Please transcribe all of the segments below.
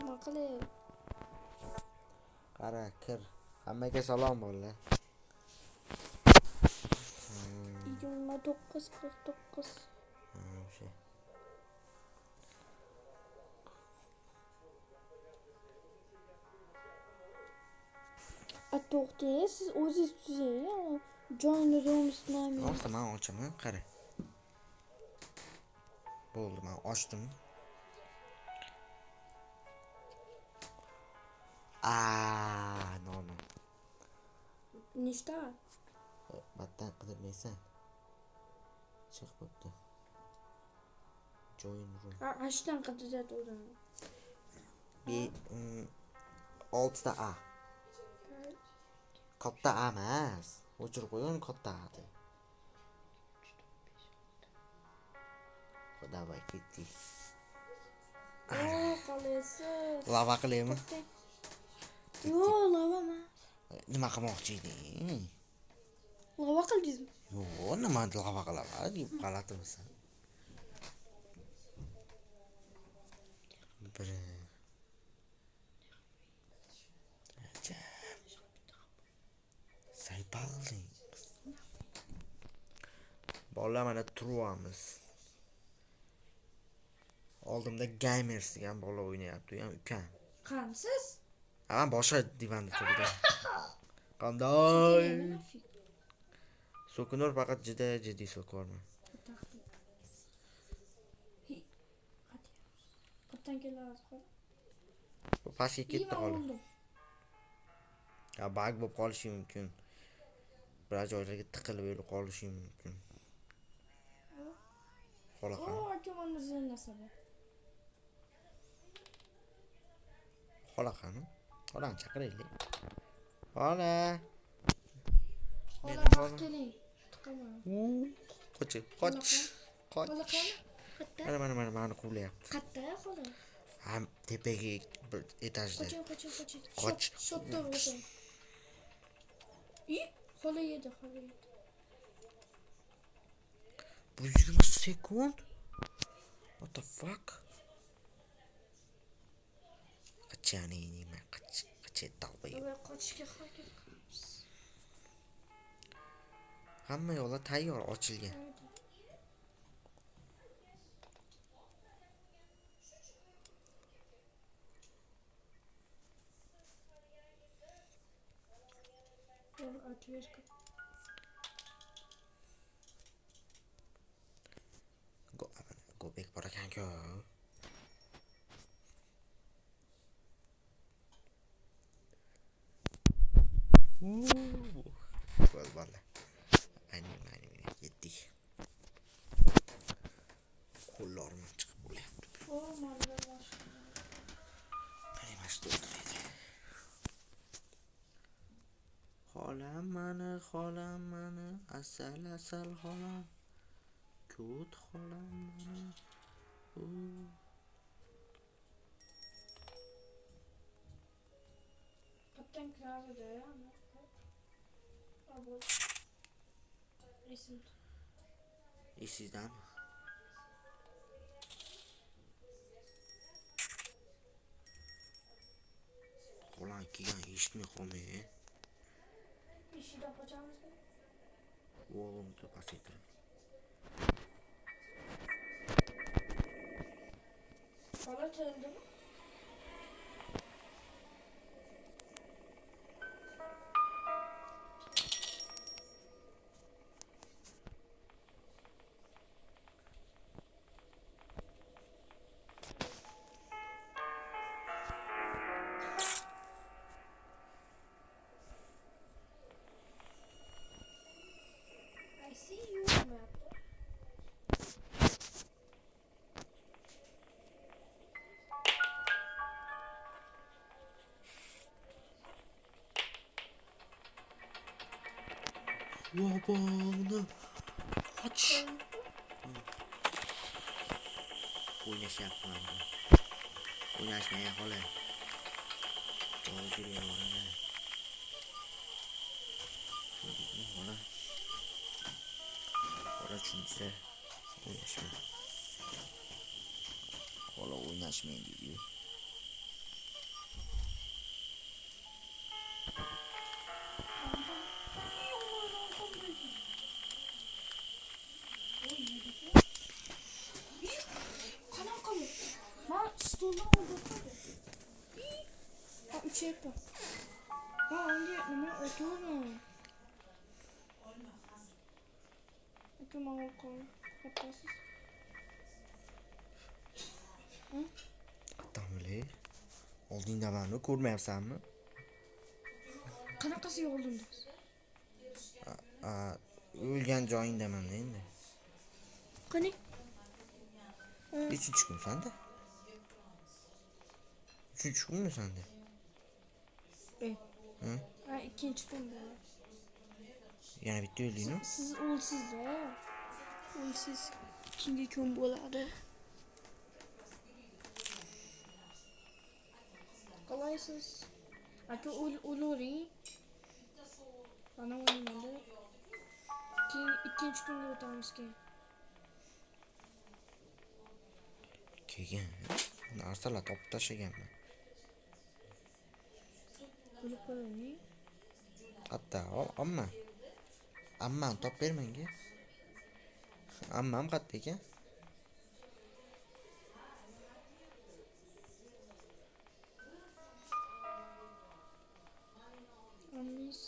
Nima qilay? Qara, kir. Hammaga salom bolalar. 29:49. O'sha. To'xtang, siz o'zingiz tuzing. Joyni ro'mistnami? Rosa men ochaman, qara. Bo'ldi, men ochdim. No. Nechta? Battan qidirmaysan. Chiq bo'pti. Join room. Ashdan qidiradi o'zim. 6 ta A. Katta A emas. O'chirib qo'ygan katta A de. Xudoy ketdik. Qalaysiz? Lava qilaymi? Yo'q, lava emas. Nima qilmoqchi eding? Lava qildingizmi? Yo'q, nima lava qilaman deb g'alatisan. Bir saypalding. Bolalar mana turamiz. Oldimda gamers degan bola o'ynayapti, ham ukam. Qansiz? Men boshqa divanda turibman. Qanday? So'kinur faqat juda jiddiy so'korman. Qatdan keladi. Bu pastga ketdi qoldi. Ya bug bo'lib qolishi mumkin. Bir joylarga tiqilib o'lib qolishi mumkin. Xola qani? Akamning zinnasida. Xola qani? Xolani chaqiraylik. Xola. Xola keling. Tiqaman. Qoch. Xola qani? Qayerda? Mana quvlayapti. Qayerda xola? Ham tepaga bir etajda. Qoch. Sotda o'tin. Xola yedi. 120 sekund. What the fuck? Qachani nima tavba. Qochishga harakat qilamiz. Hamma yo'llar tayyor, ochilgan. Go back bor ekan-ku. Valla. Ayni yetdik. Qo'llarim chiqib bo'lyapti. Xolam mani, asal xolam. Ko't xolam mani. Qatdan kiradi-da. Esizdan. Xolam kelgan eshitmay qolmay. Eshikdan qochamizmi? Volumni pasaytirib. Xola tildimi? Vabağını kaç. Oynayacak lan bu. Oynayışmaya hala. Doğru giriyor oraya. Hala. Hala çünkü oynayışmaya. Hala oynayışmaya gidiyor. stoldan oldu. Ha 3 yapı. Ha hangi nima oturun. Kim al koy. Kapasız. Tamile. Oldingda barmi ko'rmayapsanmi? Qanaqasiga oldingiz? O'lgan joyingdaman endi. Qani? 3-kun sanda. 3-kunmi sanda? Ha ikkinchi kun bu. Yana bitta o'ldingmi? Siz o'lsiz-da. O'lsiz. Ikkinchi kun bo'ladi. Qalaysiz? Aka o'luri. Bana o'lmadi. İkinci kunga o'tamiz keyin. Keyin narsalar topib tashlaganman. O'lib qo'yaymi? Hatta ammam top ber menga. Ammam qayerda ekan? Ammiz.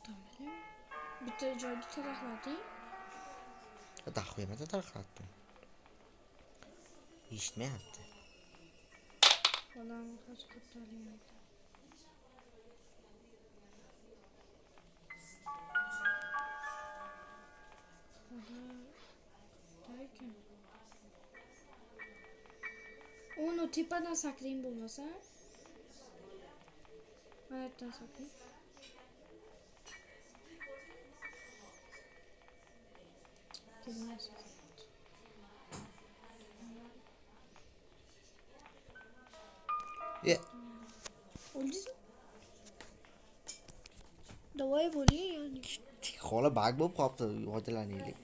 Tamam. Bitta joyda taraqlading. Daxoyimda tarqatdim. Eshitmayapti. Balam kaç kurtarayım. Derken. Onu tepeden saklayayım bulmasa. Hayattan saklayayım. Gelmez. Ya, Oldingiz mi? Давай bo'ling yani. xola bag bo'lib qolibdi, foydalanaylik.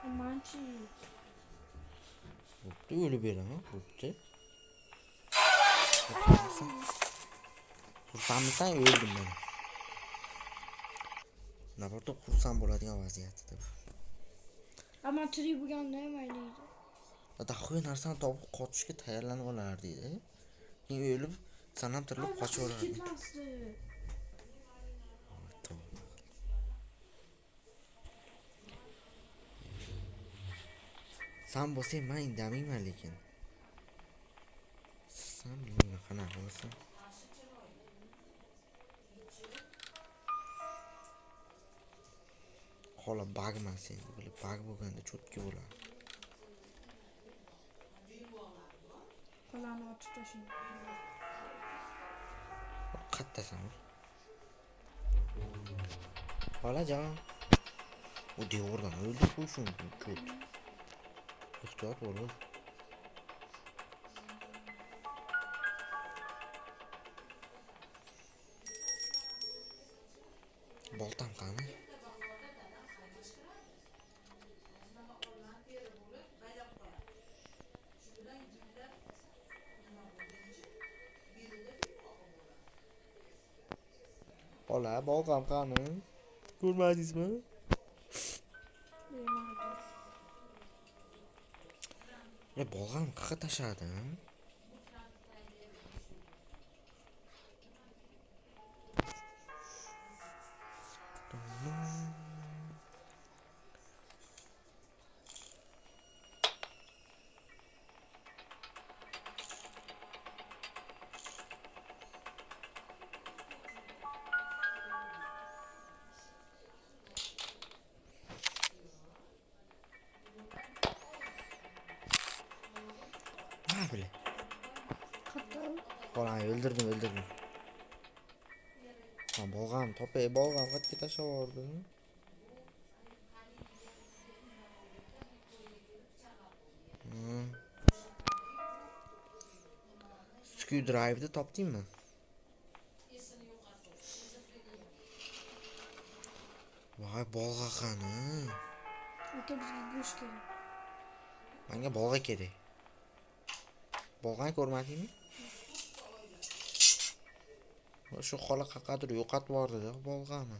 Amanchi. Bo'pti, o'lib beraman, bo'pti. Xursandmisan, o'ldim men. Naborda xursand bo'ladigan vaziyatda. Ama tirik bo'lganda ham aylaydi. Daxoy narsani topib qochishga tayyorlanib olardi deydi. Keyin o'lib, sanam tirilib qochib olardi. Sen bo'lsang men indamayman lekin. Sen bilmayman qanaqa bo'lasan. Xola bagman sen, bilib bag bo'lganda cho'tki bo'ladi. Qo'lani ochib tashing. Qattasan. Xolajon. U devordan o'ldi qo'yishim mumkin, ko'p. Ehtiyot bo'l. Boltam qani? Hola, boltam qani? Ko'rmadingizmi? Bolg'am qayerga tashladim? Ne bile? Bolani öldürdüm. Ha, bolg'am topay, bolg'am qayerga tashlab yubordim? Screwdriver'ni topdingmi? Voy, bolg'a qani? Aka bizga go'sht kerak. Menga bolg'a kerak. Bolg'ani ko'rmadingmi? Shu xola qaqadir yo'qotib yubordi-da bolg'ani.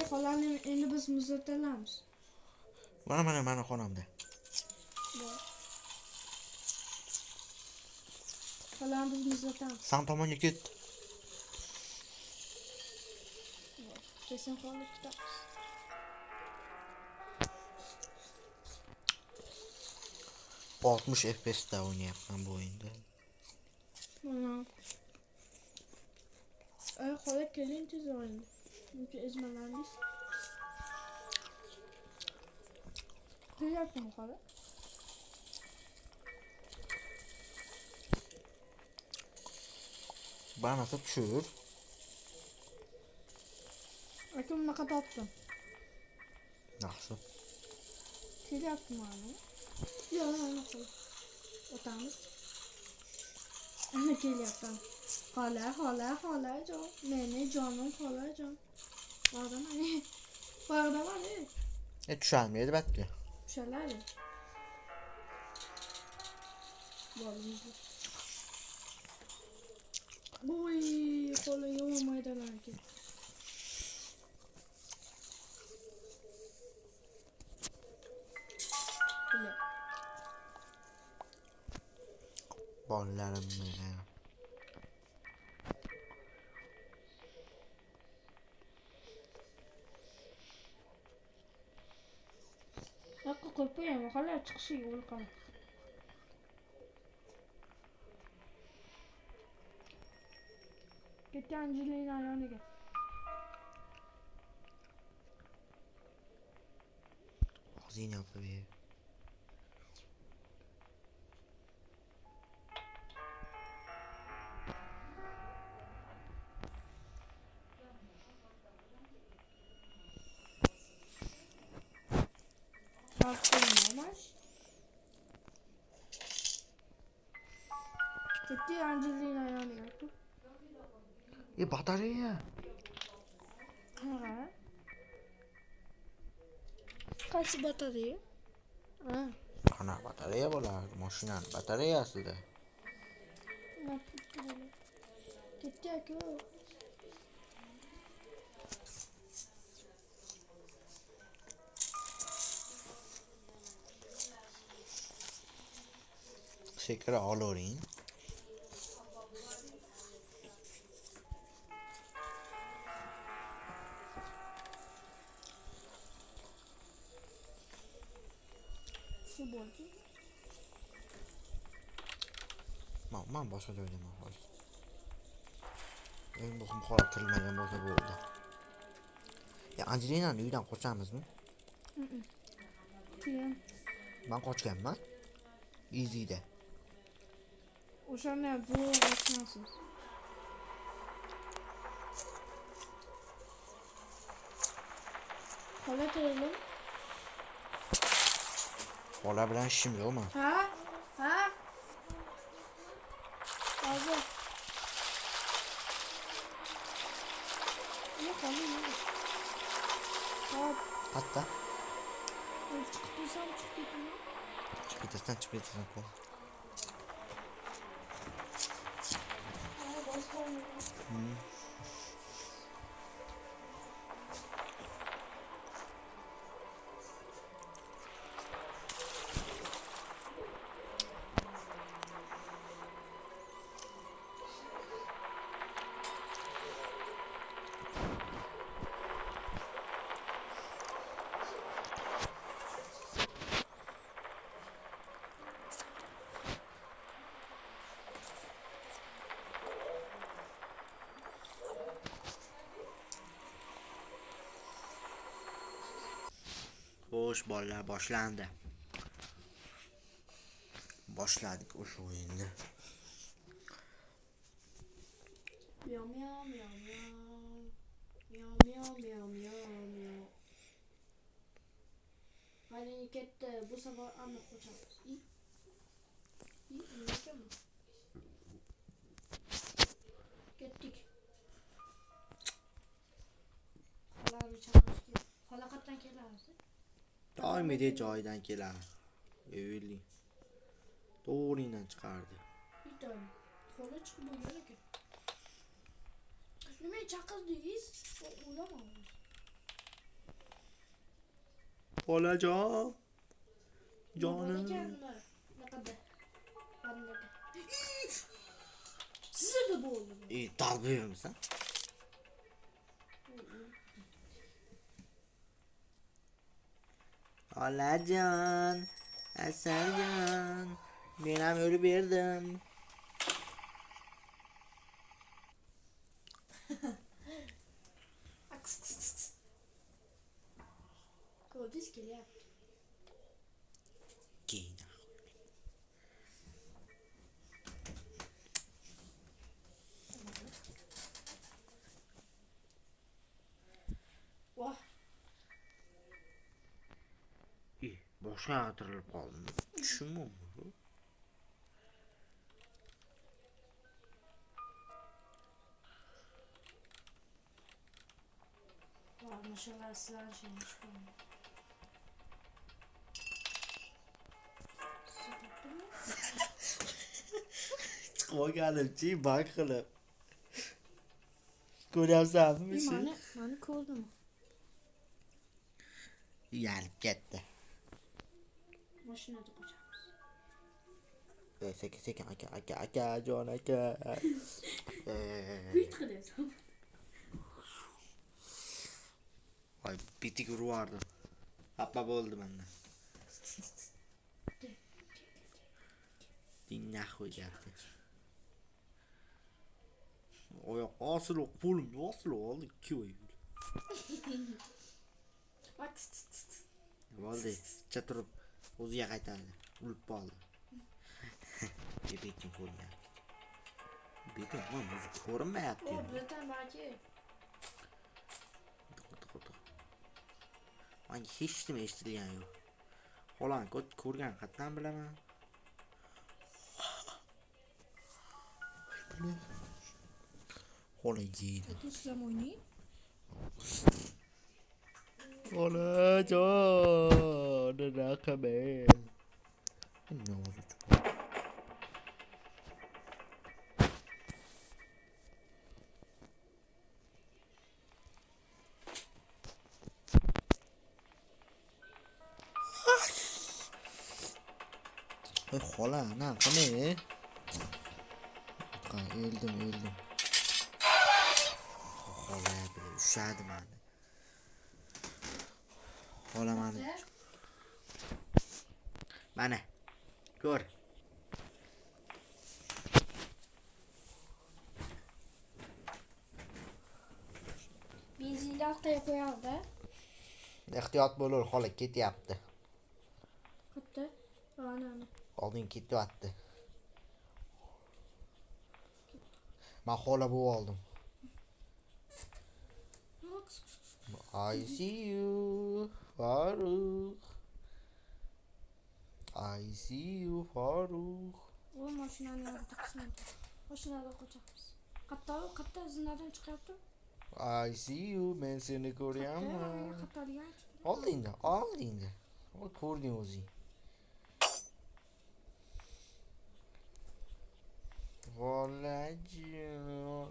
Xolamni endi biz muzlatamiz. Mana xonamda. Xolamni biz muzlatamiz. San tomonga ket. Kesin qolib kutamiz. Altmış FPS'da oynayapman bu oyunda. Mana. Xola keling tez o'yinda. Çünkü ezmelendik. Kıyaptım xola. Bana tushir. Aka bunaqa topdim. Yaxshi. Kelyapti mana. Yo'q, mana qo'y. O'tamiz. Ana kelyapti. Xola jon. Meni jonim xolajon. Bag'damani. Tushalmaydi batga. Tushaladi. Bo'lmaydi. Oy, xola yomon maydalarki. Bolalarim meni. Yo'q, qo'ymayman. Xola chiqishiga yo'l qoladi. Ketdi Anjelina yoniga. Og'zingni yopib ber. Ketdi Anjelina yoniga. Batareya. Ha. Qaysi batareya? Ha. Qana batareya bo'lardi, mashinani batareyasida. Ketdi aka. Sekira olavering. Shu bo'ldi. Men boshqa joydaman hozir. Eng muhim holat tirilmagan bo'lsa bo'ldi. Anjelinani uydan qochamizmi? Keyin Men qochganman. Easy'da. o'shani zo'r ochmasiz. Xola to'g'ri. Bola bilan ishim yo'qmi? Ha? Hozir. Ne qoldi? Hop. Hatta Chiqib tursam chiqib ketmayman. chiqib ketasan qo'y. Xo'sh, bolalar boshlandi. Boshladik o'sha o'yinni. Miyav miyav miyav miyav. Miyav miyav miyav miyav miyav. Hadi ketdi. Bu safar aniq qochamiz. Nekami? Ketdik. Xola chaqirishga. Xola qatdan kelamiz. Doimida joyidan kelar. O'yli. To'g'ringdan chiqardi. Bitta. Xola chiqib bo'lgan ekan. Nima chaqirdingiz? O'ylamadim. Xolajon. Bor Jonim. ekanmi? Bunaqada. Bandada. Sizda bo'ldi bu. Dalbiymisan? Xolajon. Asaljon. Men ham o'lib berdim. Ko'rdingiz kelyapti. Keyin. Voh. Boshqa atirilib qoldim. Tushunmayapman. Voh, mashallah sizlar şeymiş koyun. Chiqib olganimchi, bak qilib. Ko'ryapsanmi shu? Mani ko'rdim. Yalib ketdi. Mashinada qo'yamiz. Sekin aka, jon aka. Buyut qilyapsan. Voy, bitik urvardi. Xafa bo'ldi mendan. Dinga qo'yapti. Oyoq osilib, qo'limni osilib oldi, ikki oy. Bak. Bo'ldi, chaturib o'ziga qaytardi. Urib qoldi. Bebekim ko'rgan. Bebekim, men o'zi ko'rinmayapti. O, birdan baki. Menga hech nima eshitilgani yo'q. Xolan ko'rgan qatdan bilaman. Xola yeydi. Sizlar o'ynaying. Xolajon, raqamen. Xola, ana qani? Eldim. Xola ushadi meni. Xola meni. Mana. Ko'r. Benzinni orqaga qo'yamiz-da. Ehtiyot bo'lur, xola ketyapti. Katta. Ana. Oldin ketyapti. Men xola bo'lib oldim. I see you, Farruh. I see you, Farruh. O mashinani yorida qismanda. Mashinada qo'yamiz. Qatta zinadan chiqyapti. I see you, men seni ko'ryaman. Qattaliga. Oldingda. O ko'rding o'zing. Xolajon.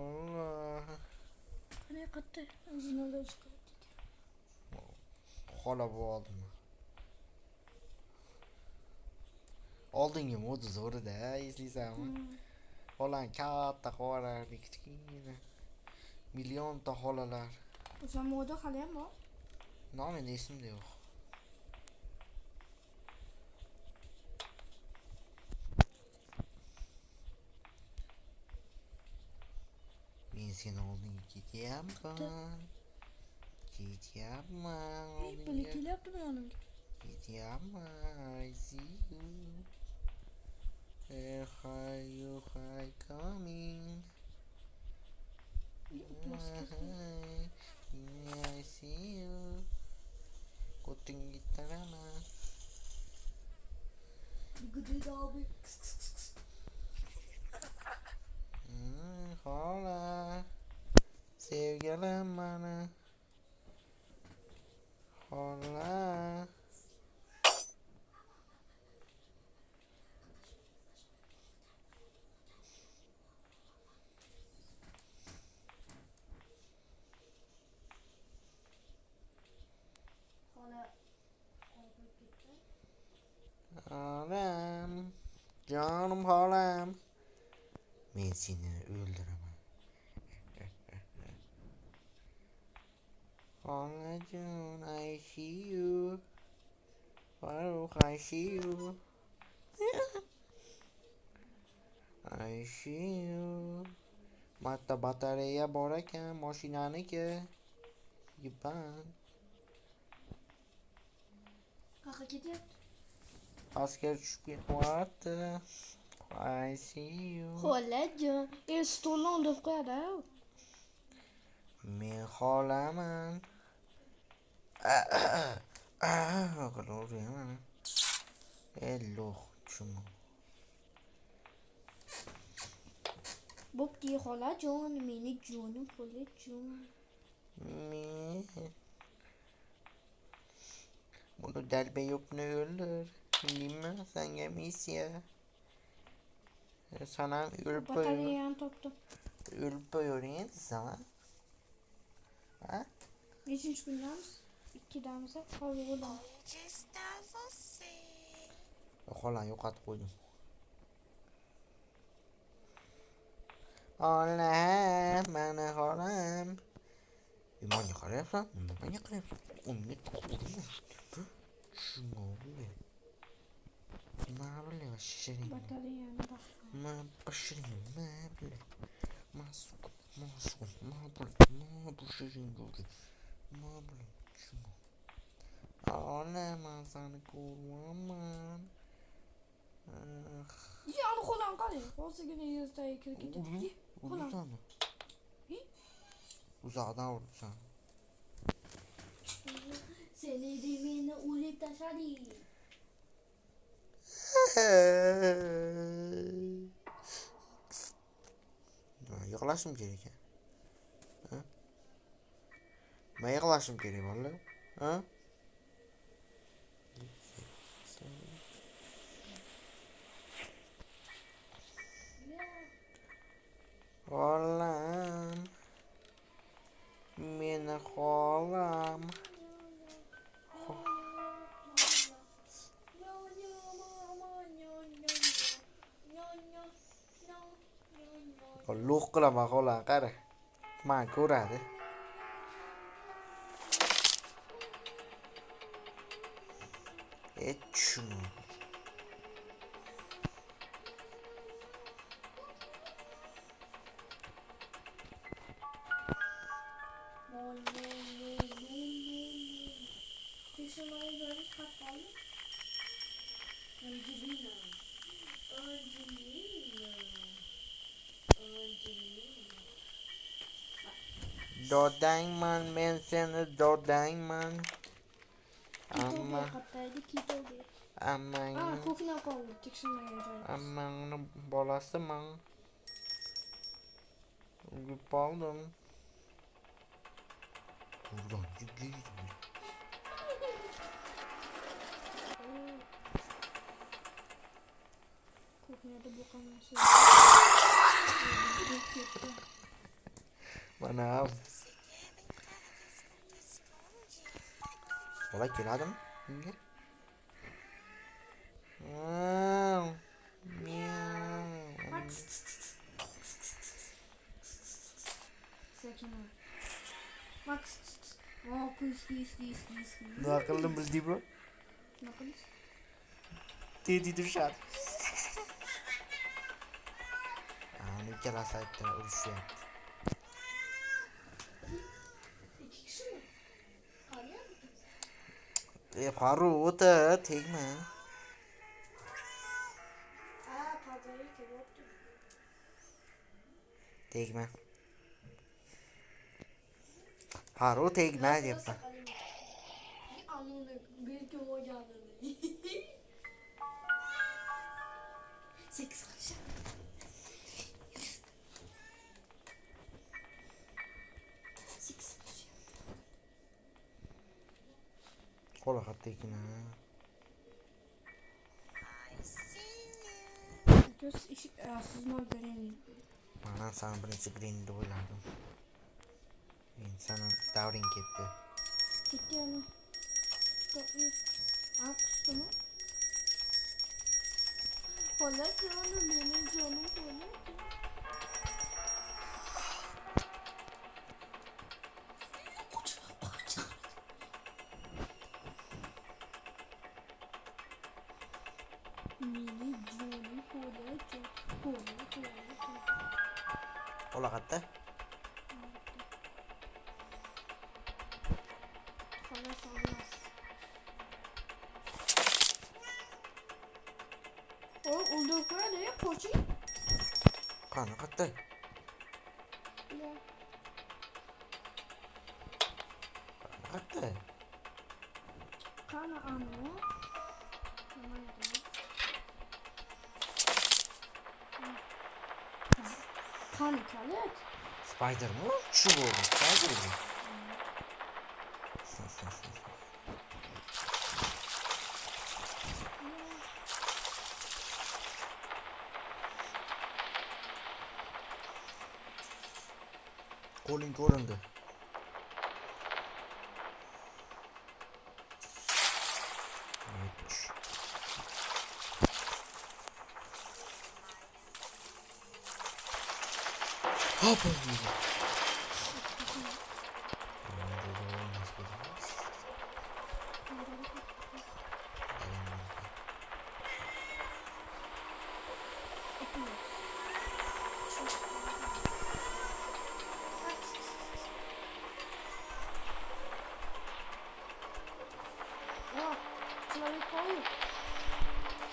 Allah. Qani qatta zinadan chiqyapti. Xola bo'ldim. Oldingi mo'zi zo'rida, eslaysanmi? Xolan katta xola, kichkina. Millionta xolalar. O'sha moda hali ham bor. Nomi esimda yo'q. Men seni oldinga ketyapman. Buni kelyaptimi yonimga? Ketyapman. I see you. Hi coming. I see you. Kuting gitaraman. Gıdı abi. Xola. Sevgilim bana. Xola. Xolam. Canım xolam. Men seni o'ldiraman. Xolajon, I see you. Farruh, I see you. I see you. Marta batareya bor ekan, mashinaniki. Yipan. Qayoqqa ketyapti? Asker tushib ketyapti. I see you. Xolajon, stolni oldirib qo'yadi. Men xolaman. Qiluraman. Hello, chum. Bo'pti, xolajon, meni jonim xolajon. Men bunu dalbayopni o'ldir. Nima senga missiya? Sanam o'lib Batareyani topdim. o'lib qo'yavering endi sana. Ha? Nechinchi kundamiz? 2damiz. Hozir o'laman. Xolam yo'qotib qo'ydim. Xolam, mana xolam. Nimaga qarayapsan? Nimaga qarayapsan? Unga taqdirmi? Shunga. Nima bilan shirin? Batareyani topdim. Ma bashirin, ma bilan. Masuk, ma bashirin bo'ldi. Ma bilan. Shunga. Xolam, men seni ko'raman. Yana qo'lan qarang. Hozirgina yuztaga kirib ketdi. Uzaksana. Uzoqdan ursan. Seni meni urib tashlading. Yig'lashim kerak ekan. Ha? Men yig'lashim kerak bola. Ha? Xolam. Meni xolam. Lo'q qilaman xolam, qara. Men ko'radi. Chunu. Dodangman, men seni dodangman. Amma ko'knam qoldi, tekshirmagan joyi. ammangni bolasiman. O'lib qoldim. Urgan jiggiz. Ko'knada boqaman. Mana. Bola keladimi? Unga? Sakina. Max. Oh, kus. Nima qildim bildingmi? Nima qildi? Tedi tushadi. Ani ikkalasi aytdi urushyapti. Ikki kishimi? Qarayapti. Farruh o'ta tegma. Pazarga kelyapti. Tegma. Farruh tegma deyapman. Anuni belki o'yganini. 8 qilishadi. Qo'li xattegina. Ko'z eshik sizni o'ldiring. Mana sen birinchi grinni o'yladim. Men sana davring ketdi. Ketdimi? Qusdimi? Qolaqatda. Xolos olmas. O o'ldirib qo'yadi ya, qo'ching. Qanaqatda? Qanaqatda? Qani ammo? Qani kalit? Spider-mi? Shu bo'ldi. Spider-mi? Qo'ling ko'rindi. Hop.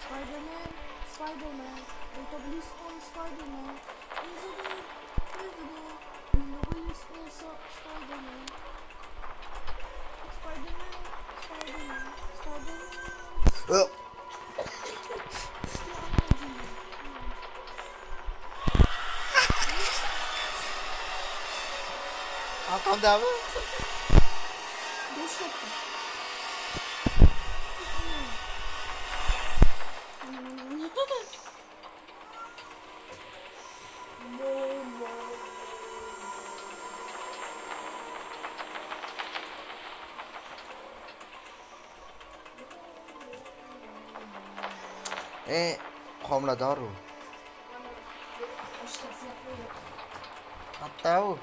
Spider-Man, Spider-Man, double on Spider-Man, invisible, double on Spider-Man, Spider-Man, Spider-Man, Spider-Man. Arqamdami? Besh katta. Homilador u. Katta u.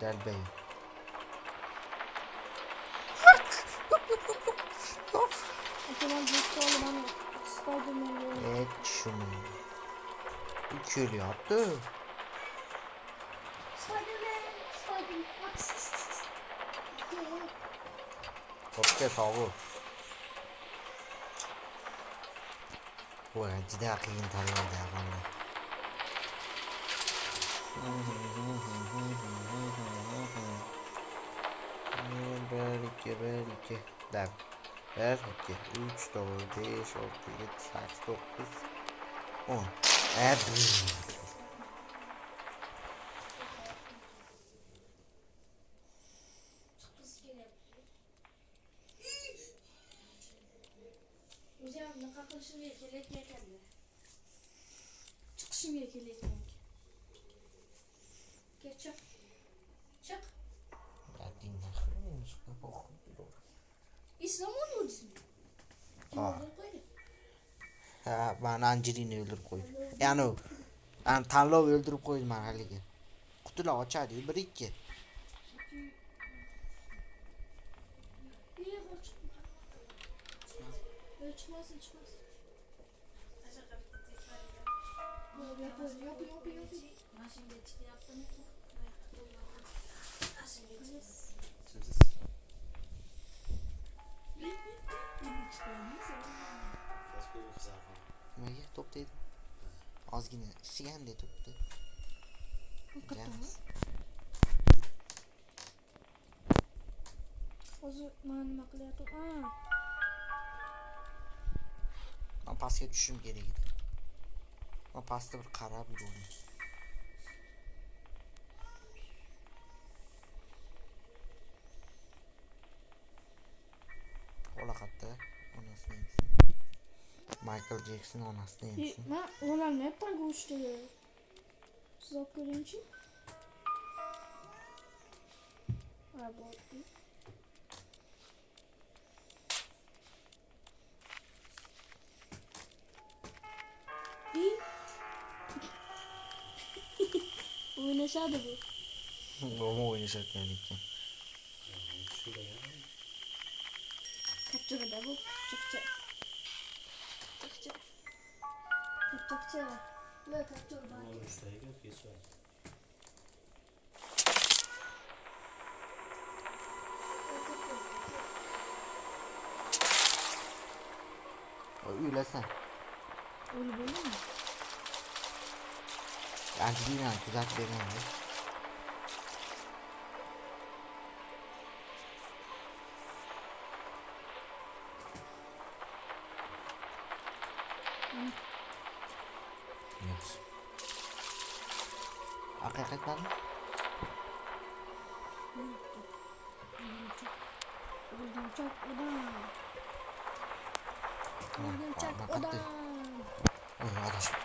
Dalbay. Spider-Man. Şunu. İçeri yaptı. Topga sog'u. Voy, juda qiyin tanlovda bunda. Bir, iki. Dab. 1, 2, 3, 4, 5, 6, 7, 8, 9, 10. Çıkışım kelayotgan. Çık. Çık. İslam olmadısın. Ha, bana Angelina öldürüp koydu. Yani o, tanlov öldürüp koydu bana haligi. Kutular ochadi, 1 2. Çıkmasın. Yapıyor. Maşinde çıktı yaptım. Nimaga top dedi? Ozgina ishiganda topdi. Hozir men nima qilyapman? Men pastga tushishim kerak edi. Men pastda bir qarab yurdim. Qolaqatda onasini yemsin. Michael Jackson onasini yemsin. Men o'ylamayapman go'shtni. Siz olib ko'ringchi. Ha, bo'ldi. Oynashadi bu. Nima o'ynashayotgan ekan? Kapchig'ida bu. Chiqcha. Ve kaçıyor bak. Olmuştayken kesiyor. Uyulasan. Öyle böyle mi? Angelina tuzak vermem. Yaxshi. Arkaya qaytmading? Öldümçak adam. Öldümçak Naqaddi? adam. Oy, adashib.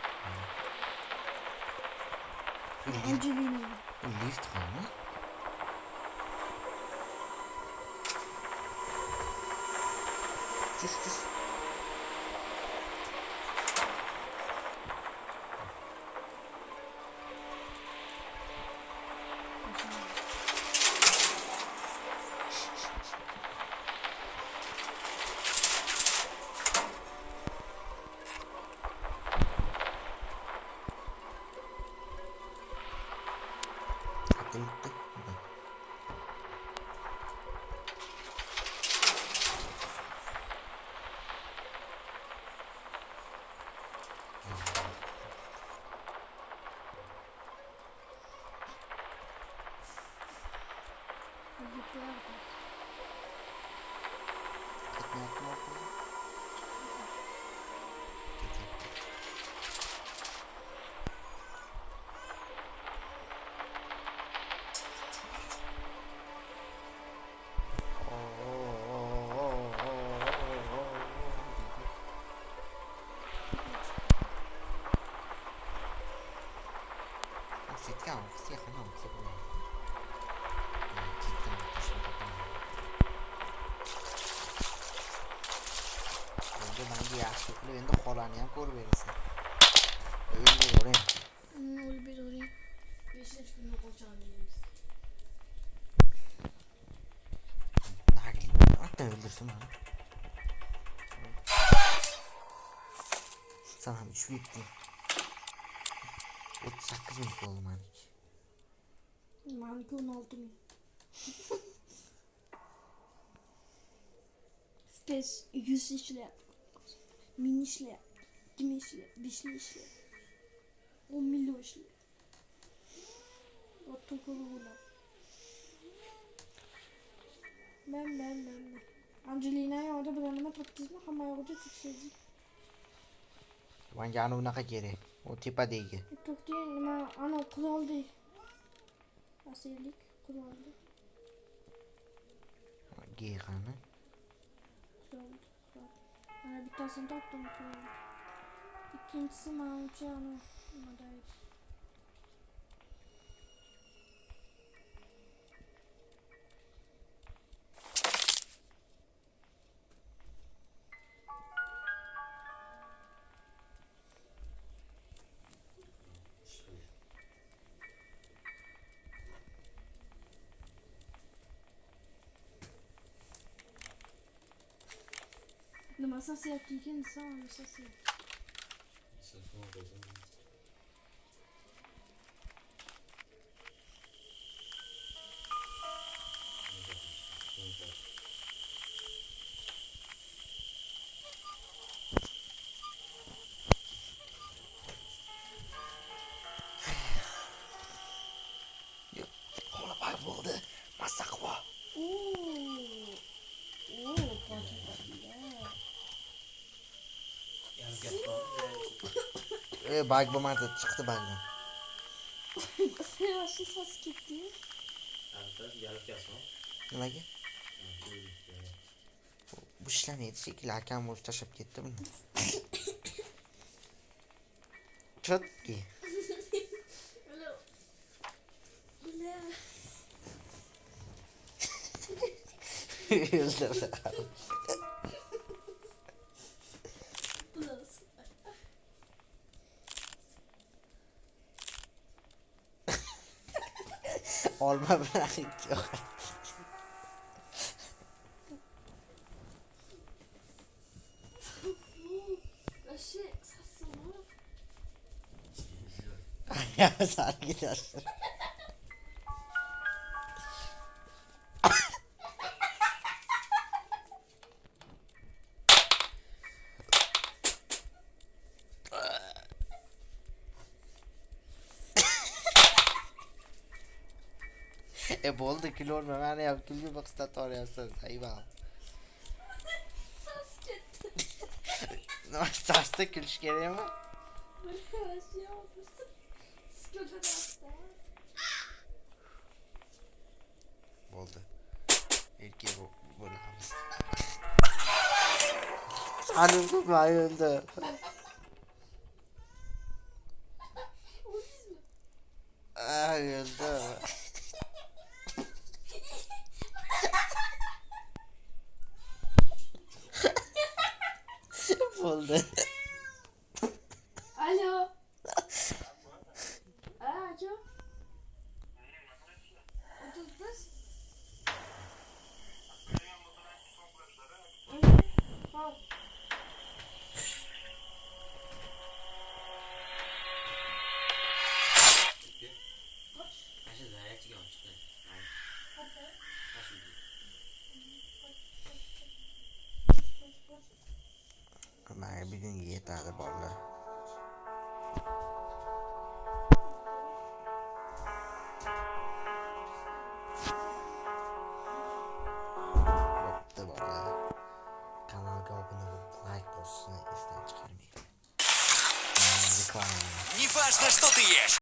Angelina. Lift qilmi? Tush. Bitti. Setga olsa yaxna olsa bo'ladi. Ketdim endi menga yaxshi qilib endi xolani ham ko'rib berasan. Endi o'ring. Öyle bir oraya. 5. günde koçanlıyız. Nagin. Hatta öldürsün beni. Sana 3 bitti. 38 minut oldu maniki. Manki 16 bin. Stes 100 işle. Min işle. 20 işle. 5 işle. 10 milyon işle. Otto kurula. Ben. Angelina'ya orada bulanıma taktızma ama orada tutuşacağım. Menga ana bunaqa kerak. O tepadagi. To'xta, nima ana quroldi. Asirlik quroldi. G'ani. Quroldi. Ana bittasini topdim quroldi. İkincisi manimcha ana nimadaydi. Nima sasiyapti ekan desa, ona sasiyapti. Sasma qo'ydim. Xola bay bo'ldi. Masaqvo. Bag bo'lmadi, chiqdi bagdan. Yaxshi sas ketdi. Albatta, yalib kesma. Nimaga? Bu ishlamaydi shekilli, akam o'zi tashlab ketdi buni. Chotki. Olma bilan yo'q. Sariga tashdir. Bo'ldi kulolma, meni ham kulgi maqsadda toryapsiz. Ayva. Sas ketdi. Nima sasda kulish kerakmi? Bo'ldi. Erkak bo'lamiz. Halim mayildi. Öldü. Oldu. Alo. Alo. 35. Tamam. Aşağı zayiat çıkıyor. Menga bugunga yetadi bolalar. Bo'pti bolalar. Kanalga obuna bo'lib, like bosishni esdan chiqarmang. Reklama. Неважно, что ты ешь.